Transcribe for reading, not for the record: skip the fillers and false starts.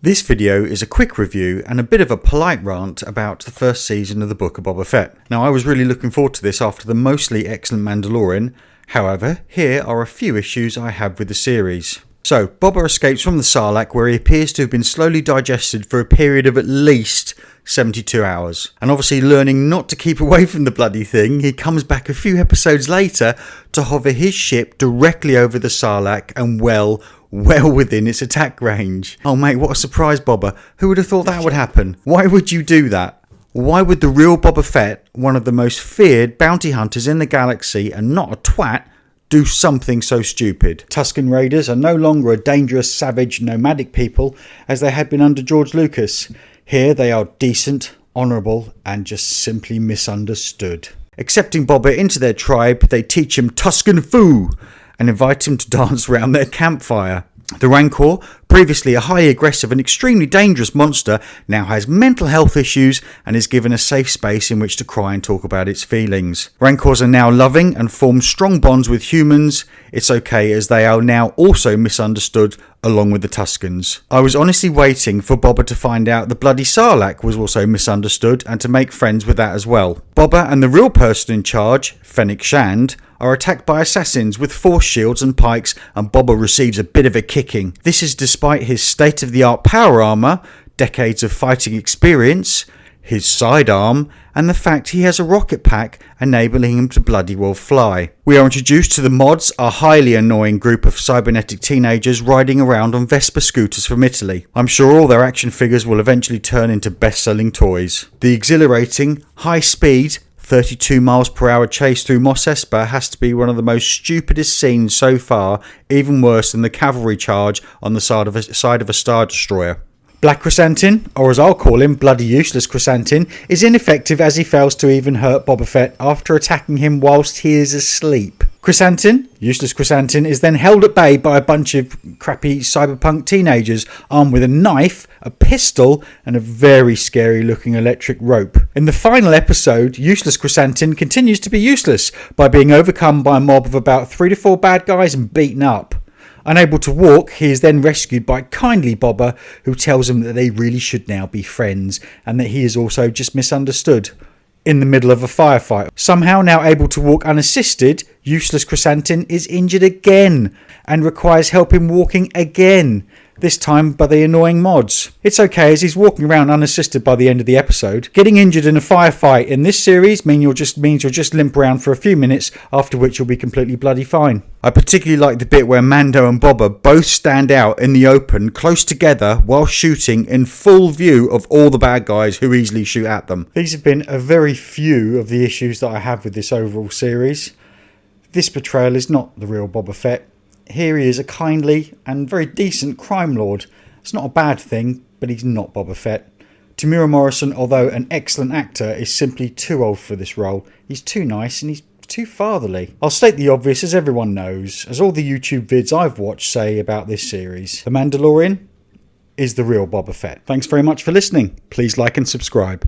This video is a quick review and a bit of a polite rant about the first season of the Book of Boba Fett. Now, I was really looking forward to this after the mostly excellent Mandalorian. However, here are a few issues I have with the series. So, Boba escapes from the Sarlacc, where he appears to have been slowly digested for a period of at least 72 hours. And obviously learning not to keep away from the bloody thing, he comes back a few episodes later to hover his ship directly over the Sarlacc and well within its attack range. Oh mate, what a surprise, Boba. Who would have thought that would happen? Why would you do that? Why would the real Boba Fett, one of the most feared bounty hunters in the galaxy and not a twat, do something so stupid? Tusken Raiders are no longer a dangerous, savage, nomadic people as they had been under George Lucas. Here they are decent, honourable, and just simply misunderstood. Accepting Boba into their tribe, they teach him Tusken Fu and invite him to dance around their campfire. The Rancor, previously a highly aggressive and extremely dangerous monster, now has mental health issues and is given a safe space in which to cry and talk about its feelings. Rancors are now loving and form strong bonds with humans. It's okay, as they are now also misunderstood along with the Tuskens. I was honestly waiting for Boba to find out the bloody Sarlacc was also misunderstood and to make friends with that as well. Boba and the real person in charge, Fennec Shand, are attacked by assassins with force shields and pikes, and Boba receives a bit of a kicking. This is despite his state-of-the-art power armour, decades of fighting experience, his sidearm, and the fact he has a rocket pack enabling him to bloody well fly. We are introduced to the Mods, a highly annoying group of cybernetic teenagers riding around on Vespa scooters from Italy. I'm sure all their action figures will eventually turn into best-selling toys. The exhilarating, high-speed, 32 miles per hour chase through Mos Espa has to be one of the most stupidest scenes so far, even worse than the cavalry charge on the side of a Star Destroyer. Black Chrysanthemum, or as I'll call him, bloody useless Chrysanthemum, is ineffective as he fails to even hurt Boba Fett after attacking him whilst he is asleep. Useless Chrysanthemum, is then held at bay by a bunch of crappy cyberpunk teenagers armed with a knife, a pistol, and a very scary looking electric rope. In the final episode, Useless Chrysanthemum continues to be useless by being overcome by a mob of about 3 to 4 bad guys and beaten up. Unable to walk, he is then rescued by kindly Boba, who tells him that they really should now be friends and that he is also just misunderstood. In the middle of a firefight, somehow now able to walk unassisted, Useless Chrysanthemum is injured again and requires help in walking again, this time by the annoying Mods. It's okay, as he's walking around unassisted by the end of the episode. Getting injured in a firefight in this series means you'll just limp around for a few minutes, after which you'll be completely bloody fine. I particularly like the bit where Mando and Boba both stand out in the open, close together, while shooting in full view of all the bad guys who easily shoot at them. These have been a very few of the issues that I have with this overall series. This portrayal is not the real Boba Fett. Here he is, a kindly and very decent crime lord. It's not a bad thing, but he's not Boba Fett. Temuera Morrison, although an excellent actor, is simply too old for this role. He's too nice and he's too fatherly. I'll state the obvious, as everyone knows, as all the YouTube vids I've watched say about this series. The Mandalorian is the real Boba Fett. Thanks very much for listening. Please like and subscribe.